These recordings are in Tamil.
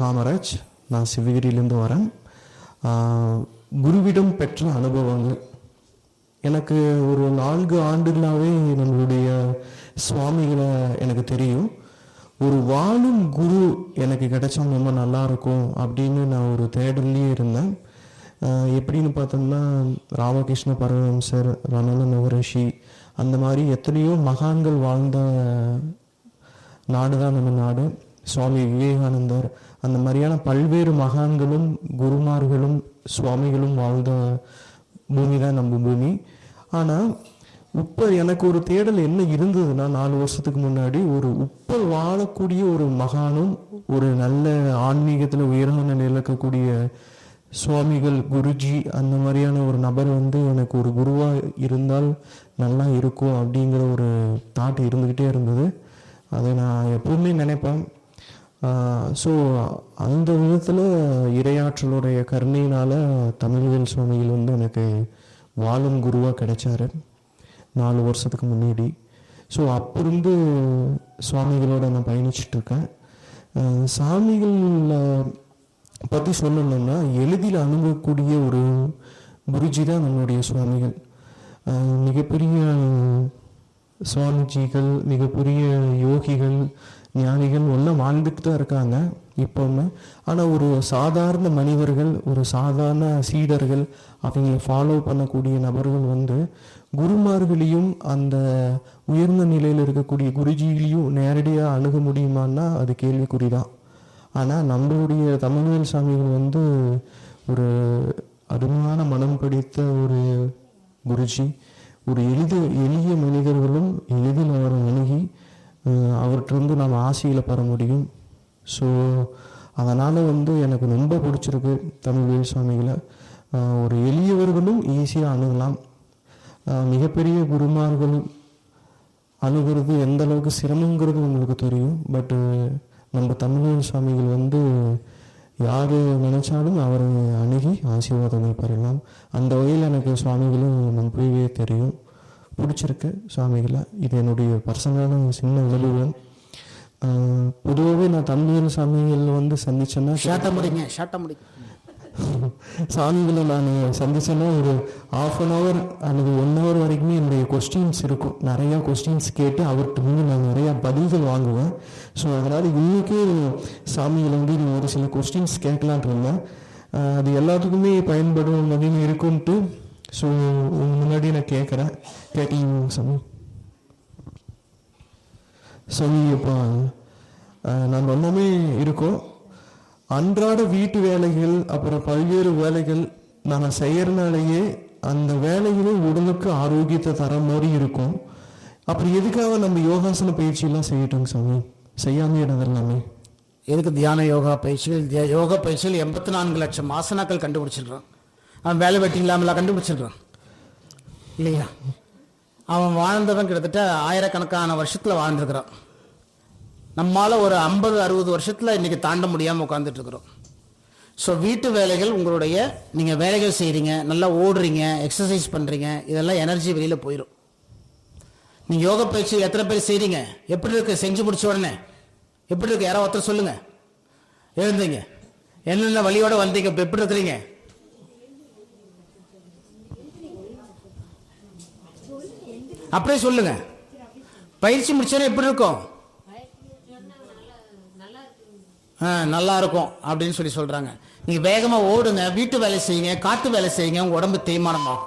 காமராஜ். நான் சிவகிரியிலேருந்து வரேன். குருவிடம் பெற்ற அனுபவங்கள் எனக்கு ஒரு 4 ஆண்டுகளாகவே நம்மளுடைய சுவாமிகளை எனக்கு தெரியும். ஒரு வாழும் குரு எனக்கு கிடைச்சா ரொம்ப நல்லாயிருக்கும் அப்படின்னு நான் ஒரு தேடல்லையே இருந்தேன். எப்படின்னு பார்த்தோம்னா ராமகிருஷ்ண பரமஹம்சர், ரமண மகரிஷி, அந்த மாதிரி எத்தனையோ மகான்கள் வாழ்ந்த நாடு தான் நம்ம நாடு. சுவாமி விவேகானந்தர், அந்த மாதிரியான பல்வேறு மகான்களும் குருமார்களும் சுவாமிகளும் வாழ்ந்த பூமி தான் நம்ம பூமி. ஆனால் இப்போ எனக்கு ஒரு தேடல் என்ன இருந்ததுன்னா, 4 வருஷத்துக்கு முன்னாடி இப்போ வாழக்கூடிய ஒரு மகானும் ஒரு நல்ல ஆன்மீகத்தில் உயர்ந்த நிலையில் இருக்கக்கூடிய சுவாமிகள், குருஜி, அந்த மாதிரியான ஒரு நபர் எனக்கு ஒரு குருவாக இருந்தால் நல்லா இருக்கும் அப்படிங்கிற ஒரு தாட் இருந்துக்கிட்டே இருந்தது. அதை நான் எப்பவுமே நினைப்பேன். ஸோ அந்த விதத்தில் இறையாற்றலுடைய கருணையினால் தமிழ்வேல் சுவாமிகள் எனக்கு வாழும் குருவாக கிடைச்சாரு 4 வருஷத்துக்கு முன்னாடி. ஸோ அப்போருந்து சுவாமிகளோட நான் பயணிச்சிட்ருக்கேன். சாமிகள் பற்றி சொல்லணும்னா எளிதில் அணுகக்கூடிய ஒரு குருஜி தான் நம்மளுடைய சுவாமிகள். மிகப்பெரிய சுவாமிஜிகள், மிகப்பெரிய யோகிகள், ஞானிகள் ஒன்றும் வாழ்ந்துட்டு தான் இருக்காங்க இப்போவுமே. ஆனால் ஒரு சாதாரண மனிதர்கள், ஒரு சாதாரண சீடர்கள், அவங்களை ஃபாலோ பண்ணக்கூடிய நபர்கள் குருமார்களையும் அந்த உயர்ந்த நிலையில் இருக்கக்கூடிய குருஜிகளையும் நேரடியாக அணுக முடியுமான்னா அது கேள்விக்குறிதான். ஆனால் நம்மளுடைய தமிழ்வேல் சாமிகள் ஒரு அருமையான மனம் பிடித்த ஒரு குருஜி. ஒரு எளிய மனிதர்களும் எளிதில் அவரை அணுகி அவர்கிட்ட நாம் ஆசையில் பெற முடியும். ஸோ அதனால் எனக்கு ரொம்ப பிடிச்சிருக்கு தமிழ்வேல் சுவாமிகளை. ஒரு எளியவர்களும் ஈஸியாக அணுகலாம். மிகப்பெரிய குருமார்கள் அணுகிறது எந்த அளவுக்கு சிரமங்கிறது உங்களுக்கு தெரியும். பட்டு நம்ம தமிழ்வேல் சுவாமிகள் யார் நினைச்சாலும் அவரை அணுகி ஆசீர்வாதங்கள் பெறலாம். அந்த வகையில் எனக்கு சுவாமிகளும் நம்பவே தெரியும், பிடிச்சிருக்கு சுவாமிகளை. இது என்னுடைய பர்சனலான சின்ன அனுபவம். பொதுவாகவே நான் தமிழ்வேல் சாமிகள் சந்திச்சேன்னா சாமிகளை நான் சந்திச்சேன்னா ஒரு 1/2 hour அல்லது 1 hour வரைக்குமே என்னுடைய கொஸ்டின்ஸ் இருக்கும். நிறையா கொஸ்டின்ஸ் கேட்டு அவர்கிட்ட நான் நிறையா பதில்கள் வாங்குவேன். ஸோ அதனால் இன்றைக்கே சாமிகளை நான் ஒரு சில கொஸ்டின்ஸ் கேட்கலான்ட்டு இருந்தேன். அது எல்லாத்துக்குமே பயன்படும் அப்படின்னு இருக்குன்ட்டு ஸோ முன்னாடி நான் கேட்குறேன். கேட்கலாம் சாமி. சாமி இப்போ நான் ரொம்பவே இருக்கோம். அன்றாட வீட்டு வேலைகள், அப்புறம் பல்வேறு வேலைகள் நாங்கள் செய்யறதுனாலேயே அந்த வேலைகளும் உடலுக்கு ஆரோக்கியத்தை தர மாதிரி இருக்கும். அப்புறம் எதுக்காக நம்ம யோகாசன பயிற்சியெல்லாம் செய்யட்டோங்க சாமி? செய்யாமல் இடதெல்லாமே எதுக்கு தியான யோகா பயிற்சிகள்? யோகா பயிற்சிகள் 84 லட்சம் ஆசனாக்கள் கண்டுபிடிச்சிருக்கான். அவன் வேலை வெட்டி இல்லாமலாம் கண்டுபிடிச்சிருக்கான் இல்லையா? அவன் வாழ்ந்தவன் கிட்டத்தட்ட ஆயிரக்கணக்கான வருஷத்தில் வாழ்ந்துருக்கிறான். நம்மளால் ஒரு 50-60 வருஷத்தில் இன்றைக்கி தாண்ட முடியாமல் உட்காந்துட்டு இருக்கிறோம். ஸோ வீட்டு வேலைகள், உங்களுடைய நீங்கள் வேலைகள் செய்கிறீங்க, நல்லா ஓடுறீங்க, எக்ஸசைஸ் பண்ணுறீங்க, இதெல்லாம் எனர்ஜி வெளியில் போயிடும். நீங்கள் யோகா பயிற்சி எத்தனை பேர் செய்கிறீங்க? எப்படி இருக்கு? செஞ்சு முடிச்ச உடனே எப்படி இருக்கு? யாரோ ஒருத்தர் சொல்லுங்கள். எழுந்தீங்க, என்னென்ன வழியோடு வந்தீங்க, இப்போ எப்படி இருக்கிறீங்க? அப்படியே சொல்லுங்க. பயிற்சி முடிச்சோன்னே எப்படி இருக்கும்? நல்லா இருக்கும் அப்படின்னு சொல்கிறாங்க. நீங்கள் வேகமாக ஓடுங்க, வீட்டு வேலை செய்யுங்க, காட்டு வேலை செய்யுங்க, உங்கள் உடம்பு தேய்மானமாகும்.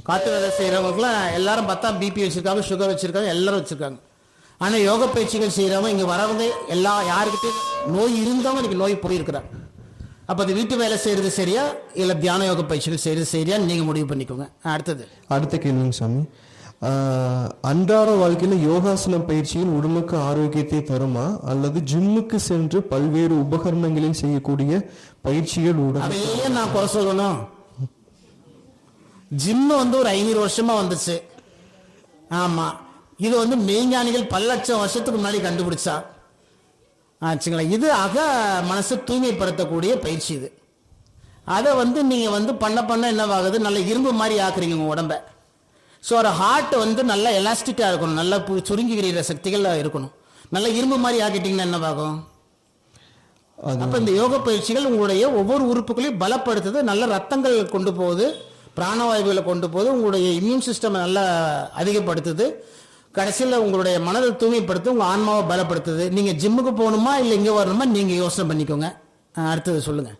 காட்டு வேலை செய்கிறவங்களுக்குலாம் எல்லாரும் பார்த்தா பிபி வச்சுருக்காங்க, சுகர் வச்சுருக்காங்க, எல்லாரும் வச்சுருக்காங்க. ஆனால் யோக பயிற்சிகள் செய்கிறவங்க இங்கே வரவங்க யாருக்கிட்டையும் நோய் இருந்தவங்க இன்றைக்கி நோய் போயிருக்கிறாங்க. அப்போ அது வீட்டு வேலை செய்கிறது சரியா இல்லை தியான யோக பயிற்சிகள் செய்கிறது சரியா நீங்கள் முடிவு பண்ணிக்கோங்க. அடுத்த கேள்விங்க சாமி. அன்றாட வாழ்க்கையில் யோகாசன பயிற்சியில் உடலுக்கு ஆரோக்கியத்தை தருமா, அல்லது ஜிம்முக்கு சென்று பல்வேறு உபகரணங்களில் செய்யக்கூடிய பயிற்சிகள் அதையே நான் குறை சொல்லணும்? ஜிம்மு ஒரு 500 வருஷமா வந்துச்சு. ஆமா, இது மெய்ஞானிகள் பல லட்சம் வருஷத்துக்கு முன்னாடி கண்டுபிடிச்சா ஆச்சுங்களா. இது மனசை தூய்மைப்படுத்தக்கூடிய பயிற்சி. இது அதை நீங்க பண்ண என்னவாகுது, நல்ல இரும்பு மாதிரி ஆக்குறீங்க உங்க உடம்ப. ஸோ ஒரு ஹார்ட் நல்லா எலாஸ்டிக்காக இருக்கணும், நல்லா சுருங்கி விரிகிற சக்திகள் இருக்கணும். நல்லா இரும்பு மாதிரி ஆக்கிட்டிங்கன்னா என்னவாகும்? அப்ப இந்த யோக பயிற்சிகள் உங்களுடைய ஒவ்வொரு உறுப்புகளையும் பலப்படுத்துது, நல்ல ரத்தங்கள் கொண்டு போகுது, பிராணவாயுகளை கொண்டு போகுது, உங்களுடைய இம்யூன் சிஸ்டம் நல்லா அதிகப்படுத்துது, கடைசியில் உங்களுடைய மனதை தூய்மைப்படுத்து, உங்க ஆன்மாவை பலப்படுத்துது. நீங்க ஜிம்முக்கு போகணுமா இல்லை இங்க வரணுமா நீங்க யோசனை பண்ணிக்கோங்க. அடுத்தது சொல்லுங்க.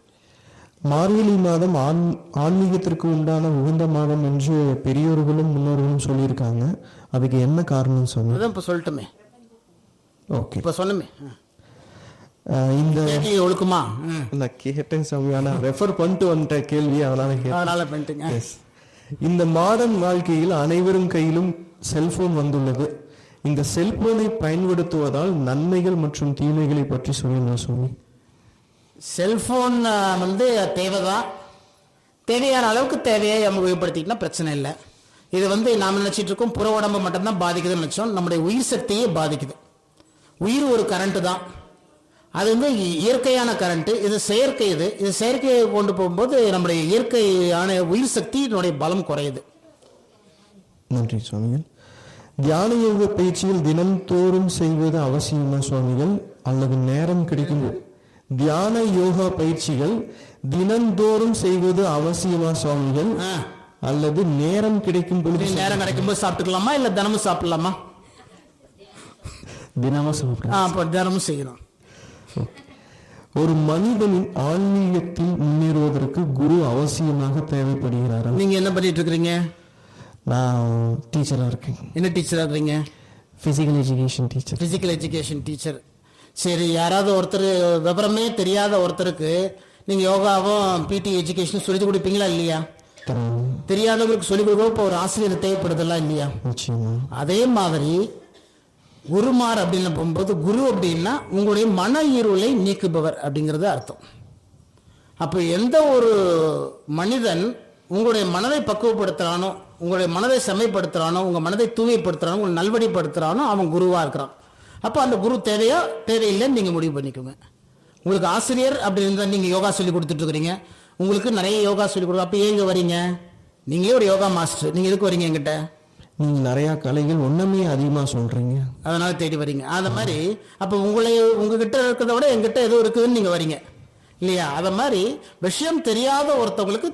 மார்கழி மாதம் ஆன்மீகத்திற்கு உண்டான உகந்த மாதம் என்று பெரியோர்களும் முன்னோர்களும் சொல்லியிருக்காங்க. அதுக்கு என்ன காரணம் சொன்னீங்க? அதான் இப்ப சொல்லட்டுமே. ஓகே, இப்ப சொன்னமே. இந்த ஒழுக்குமா நான் கேட்டேன் சாமி, ஆனா ரெஃபர் பண்ணிட்டு வந்துட்ட கேள்வி, அதனால பண்ணிட்டுங்க. இந்த மாடர்ன் வாழ்க்கையில் அனைவரும் கையிலும் செல்போன் வந்துள்ளது. இந்த செல்போனை பயன்படுத்துவதால் நன்மைகள் மற்றும் தீமைகளை பற்றி சொல்லுங்க சாமி. செல்போன் வந்து தேவைதான், தேவையான அளவுக்கு தேவையை நம்ம உபயோகப்படுத்திக்கிட்டா பிரச்சனை இல்லை. இது வந்து நாம் நினைச்சிட்டு இருக்கோம் புற உடம்பு மட்டும்தான் பாதிக்குதுன்னு நினைச்சோம். நம்முடைய உயிர் சக்தியே பாதிக்குது. உயிர் ஒரு கரண்ட் தான், அது வந்து இயற்கையான கரண்ட், இது செயற்கை. இது செயற்கையை கொண்டு போகும்போது நம்முடைய இயற்கையான உயிர் சக்தியினுடைய பலம் குறையுது. நன்றி சுவாமிகள். தியான யோக பயிற்சியில் தினந்தோறும் செய்வது அவசியமா சுவாமிகள், அல்லது நேரம் கிடைக்கும்? தியான யோகா பயிற்சிகள் தினந்தோறும் செய்வது அவசியமா சுவாமிகள், அல்லது நேரம் கிடைக்கும் பொழுது? நேரம் கிடைக்கும் போது சாப்பிட்டுக்கலாமா இல்ல தினமும் சாப்பிடலாமா? தினமும் சாப்பிடலாம். தினமும் செய்யணும். ஒரு மனிதனின் ஆன்மீகத்தில் முன்னேறுவதற்கு குரு அவசியமாக தேவைப்படுகிறாரா? நீங்க என்ன பண்ணிட்டு இருக்கிறீங்க? நான் டீச்சரா இருக்கேன். என்ன டீச்சரா இருக்கீங்க? Physical education teacher. Physical education teacher. சரி, யாராவது ஒருத்தர் விவரமே தெரியாத ஒருத்தருக்கு நீங்க யோகாவும் பிடி எஜுகேஷன் சொல்லி கொடுப்பீங்களா இல்லையா? தெரியாதவங்களுக்கு சொல்லிக் கொடுக்க இப்போ ஒரு ஆசிரியர் தேவைப்படுதெல்லாம் இல்லையா? அதே மாதிரி குருமார் அப்படின்னு போகும்போது, குரு அப்படின்னா உங்களுடைய மன இருளை நீக்குபவர் அப்படிங்கிறது அர்த்தம். அப்போ எந்த ஒரு மனிதன் உங்களுடைய மனதை பக்குவப்படுத்துறானோ, உங்களுடைய மனதை செம்மைப்படுத்துறானோ, உங்க மனதை தூய்மைப்படுத்துறானோ, உங்களை நல்வழிப்படுத்துறானோ அவன் குருவா இருக்கிறான். அப்போ அந்த குரு தேவையா தேவையில்லைன்னு நீங்க முடிவு பண்ணிக்கோங்க. உங்களுக்கு ஆசிரியர் அப்படின்னு நீங்க யோகா சொல்லி கொடுத்துட்டு இருக்கிறீங்க, உங்களுக்கு நிறைய யோகா சொல்லி கொடுக்க, அப்போ ஏங்க வரீங்க? நீங்களே ஒரு யோகா மாஸ்டர், நீங்க எதுக்கு வரீங்க என்கிட்ட? நீங்க நிறைய கலைகள் ஒண்ணுமே அதிகமா சொல்றீங்க, அதனால தேடி வரீங்க. அந்த மாதிரி அப்போ உங்ககிட்ட இருக்கிறத விட எங்கிட்ட எதுவும் இருக்குதுன்னு நீங்க வரீங்க இல்லையா? அத மாதிரி விஷயம் தெரியாத ஒருத்தவங்களுக்கு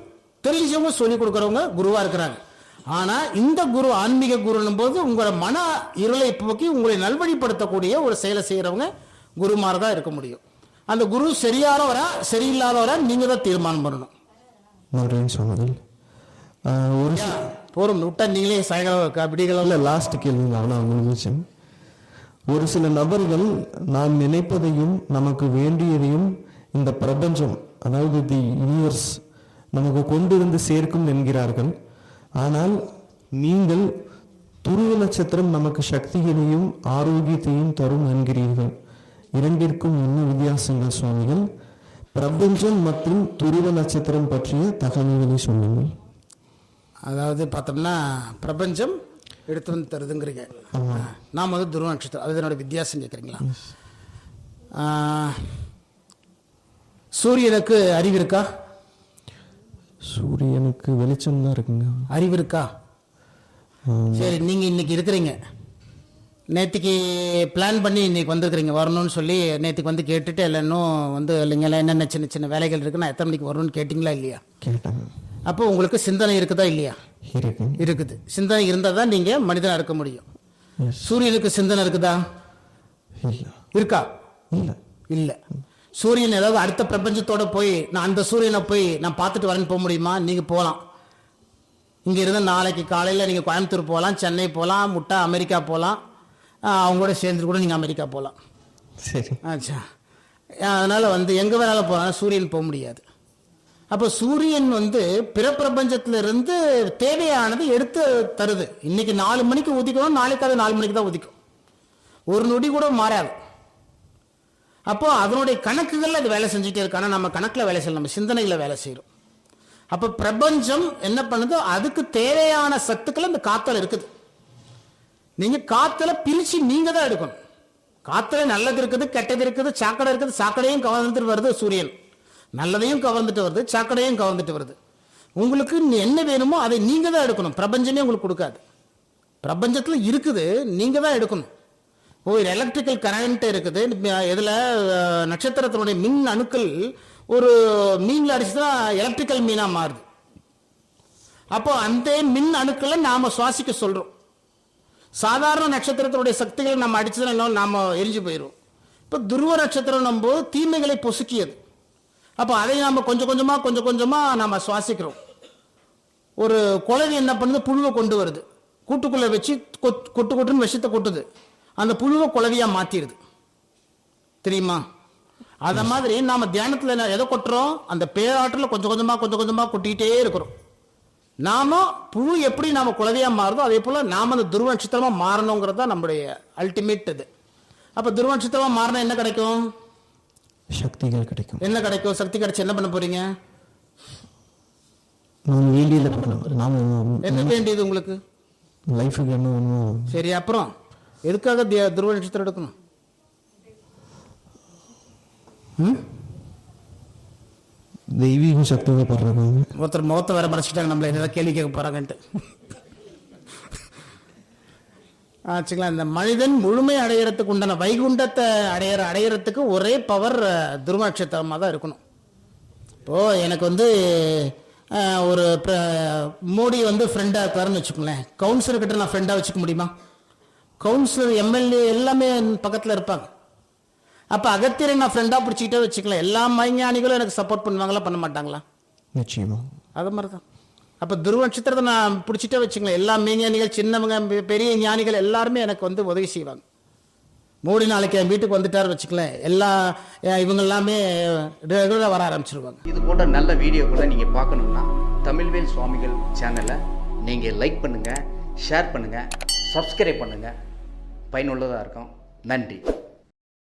தெரிஞ்சவங்க சொல்லி கொடுக்கறவங்க குருவா இருக்கிறாங்க. ஆனா இந்த குரு ஆன்மீக குருன்னும் போது உங்களோட மன இருளை போக்கி உங்களை நல்வழிப்படுத்தக்கூடிய ஒரு செயலை செய்யறவங்க குருமார தான் இருக்க முடியும். அந்த குரு சரியானவரா சரியில்லாதவரா நீங்க தான் தீர்மானம் பண்ணணும். சொன்னதில் ஒரு போரும் விட்டா நீங்களே சாயங்காலம் அப்படிங்களா? லாஸ்ட் கேள்வி முடிஞ்சிச்சு. ஒரு சில நபர்கள் நாம் நினைப்பதையும் நமக்கு வேண்டியதையும் இந்த பிரபஞ்சம், அதாவது தி யூனிவர்ஸ் நமக்கு கொண்டிருந்து சேர்க்கும் என்கிறார்கள். ஆனால் நீங்கள் துருவ நட்சத்திரம் நமக்கு சக்திகளையும் ஆரோக்கியத்தையும் தரும் என்கிறீர்கள். இரண்டிற்கும் என்ன வித்தியாசங்கள் சுவாமிகள்? பிரபஞ்சம் மற்றும் துருவ நட்சத்திரம் பற்றிய தகவல்களை சொல்லுங்கள். அதாவது பார்த்தோம்னா பிரபஞ்சம் எடுத்து வந்து தருதுங்கிறீங்க, நாம் வந்து துருவ நட்சத்திரம், அது என்னோட வித்தியாசம் கேட்குறீங்களா? சூரியனுக்கு அறிவு இருக்கா? சூரியனுக்கு வெளிச்சம் தான் இருக்குங்க. அறிவு இருக்கா? சரி, நீங்க இன்னைக்கு இருக்கிறீங்க, நேற்றுக்கு பிளான் பண்ணி இன்னைக்கு வந்திருக்கிறீங்க வரணும்னு சொல்லி, நேற்றுக்கு வந்து கேட்டுட்டு இல்லைன்னும் வந்து இல்லைங்களா என்னென்ன சின்ன சின்ன வேலைகள் இருக்கு, நான் எத்தனை மணிக்கு வரணும்னு கேட்டிங்களா இல்லையா? கேட்டாங்க. அப்போ உங்களுக்கு சிந்தனை இருக்குதா இல்லையா? இருக்குது. சிந்தனை இருந்தால் தான் நீங்க மனிதனா இருக்க முடியும். சூரியனுக்கு சிந்தனை இருக்குதா? இருக்கா? இல்ல. சூரியன் ஏதாவது அடுத்த பிரபஞ்சத்தோட போய் நான் அந்த சூரியனை போய் நான் பார்த்துட்டு வரேன்னு போக முடியுமா? நீங்க போகலாம். இங்க இருந்து நாளைக்கு காலையில நீங்க கோயம்புத்தூர் போகலாம், சென்னை போகலாம், முட்டா அமெரிக்கா போகலாம், அவங்களோட சேர்ந்து கூட நீங்க அமெரிக்கா போகலாம். சரி, ஆச்சா. அதனால வந்து எங்க வேணாலும் போகலாம், சூரியன் போக முடியாது. அப்போ சூரியன் வந்து பிற பிரபஞ்சத்துல இருந்து தேவையானது எடுத்து தருது. இன்னைக்கு 4 மணிக்கு உதிக்கணும், நாளைக்கு அது 4 மணிக்கு தான் உதிக்கும், ஒரு நொடி கூட மாறாது. அப்போ அதனுடைய கணக்குகள் அது வேலை செஞ்சுட்டே இருக்கு. ஆனால் நம்ம கணக்கில் வேலை செய்யலாம், நம்ம சிந்தனைகளை வேலை செய்யறோம். அப்போ பிரபஞ்சம் என்ன பண்ணுதோ அதுக்கு தேவையான சத்துக்கள் அந்த காத்துல இருக்குது. நீங்க காத்துல பிரிச்சு நீங்க தான் எடுக்கணும். காத்துல நல்லது இருக்குது, கெட்டது இருக்குது, சாக்கடை இருக்குது, சாக்கடையும் கவர்ந்துட்டு வருது சூரியன், நல்லதையும் கவர்ந்துட்டு வருது, சாக்கடையும் கவர்ந்துட்டு வருது. உங்களுக்கு என்ன வேணுமோ அதை நீங்க தான் எடுக்கணும், பிரபஞ்சமே உங்களுக்கு கொடுக்காது. பிரபஞ்சத்துல இருக்குது, நீங்க தான் எடுக்கணும். ஒரு எலக்ட்ரிக்கல் கரண்ட் இருக்குது இதில் நட்சத்திரத்தினுடைய மின் அணுக்கள் ஒரு மீனில் அடிச்சுன்னா எலக்ட்ரிக்கல் மீனாக மாறுது. அப்போ அந்த மின் அணுக்களை நாம் சுவாசிக்க சொல்கிறோம். சாதாரண நட்சத்திரத்தினுடைய சக்திகளை நம்ம அடிச்சதுன்னா நாம் எரிஞ்சு போயிடுவோம். இப்போ துருவ நட்சத்திரம் நம்ம தீமைகளை பொசுக்கியது. அப்போ அதை நாம் கொஞ்சம் கொஞ்சமாக நாம் சுவாசிக்கிறோம். ஒரு குழவி என்ன பண்ணுது, புழுவை கொண்டு வருது, கூட்டுக்குள்ளே வச்சு கொட்டுன்னு விஷத்தை கொட்டுது, அந்த புழுவை குழவியாக மாற்றிடுது, தெரியுமா? அதை மாதிரி நாம் தியானத்தில் எதை கொட்டுறோம், அந்த பேராற்றில் கொஞ்சம் கொஞ்சமாக கொட்டிக்கிட்டே இருக்கிறோம். நாம புழு எப்படி நாம குழவையா மாறுதோ அதே போல நாம அந்த துருவ நட்சத்திரமா மாறணுங்கிறது தான் நம்முடைய அல்டிமேட் இது. அப்ப துருவ நட்சத்திரமா மாறினா என்ன கிடைக்கும்? சக்திகள் கிடைக்கும். என்ன கிடைக்கும்? சக்தி கிடைச்சு என்ன பண்ண போறீங்க? என்ன வேண்டியது உங்களுக்கு? லைஃபுக்கு என்ன? சரி, அப்புறம் எதுக்காக துருவ நட்சத்திரம் எடுக்கணும்? தெய்வீக சக்தியை படுறாங்க. ஒருத்தர் முகத்தை வேற மறைச்சிட்டாங்க, நம்மள ஏதாவது கேள்வி கேட்க போறாங்கன்ட்டு. ஆச்சுங்களா? இந்த மனிதன் முழுமை அடையிறதுக்கு உண்டான வைகுண்டத்தை அடையிறதுக்கு ஒரே பவர் துருவ நட்சத்திரமாக தான் இருக்கணும். இப்போ எனக்கு ஒரு மோடி ஃப்ரெண்டாக இருக்காருன்னு வச்சுக்கோங்களேன், கவுன்சிலர்கிட்ட நான் ஃப்ரெண்டாக வச்சுக்க முடியுமா? கவுன்சிலர், எம்எல்ஏ எல்லாமே பக்கத்தில் இருப்பாங்க. அப்போ அகத்தியரை நான் ஃப்ரெண்டாக பிடிச்சிக்கிட்டே வச்சுக்கலாம், எல்லா மைஞானிகளும் எனக்கு சப்போர்ட் பண்ணுவாங்களா, பண்ண மாட்டாங்களா? நிச்சயமா. அது மாதிரி தான். அப்போ துருவ நட்சத்திரத்தை நான் பிடிச்சிட்டே வச்சுக்கலாம், எல்லா மெய்ஞானிகள், சின்னவங்க, பெரிய ஞானிகள் எல்லாருமே எனக்கு உதவி செய்வாங்க. மோடி நாளைக்கு என் வீட்டுக்கு வந்துட்டார் வச்சுக்கலாம், எல்லா இவங்க எல்லாமே ரெகுலராக வர ஆரம்பிச்சிருவாங்க. இது போன்ற நல்ல வீடியோ கூட நீங்கள் பார்க்கணுன்னா தமிழ்வேல் சுவாமிகள் சேனலை நீங்கள் லைக் பண்ணுங்கள், ஷேர் பண்ணுங்கள், சப்ஸ்கிரைப் பண்ணுங்கள். பயனுள்ளதாக இருக்கும். நன்றி.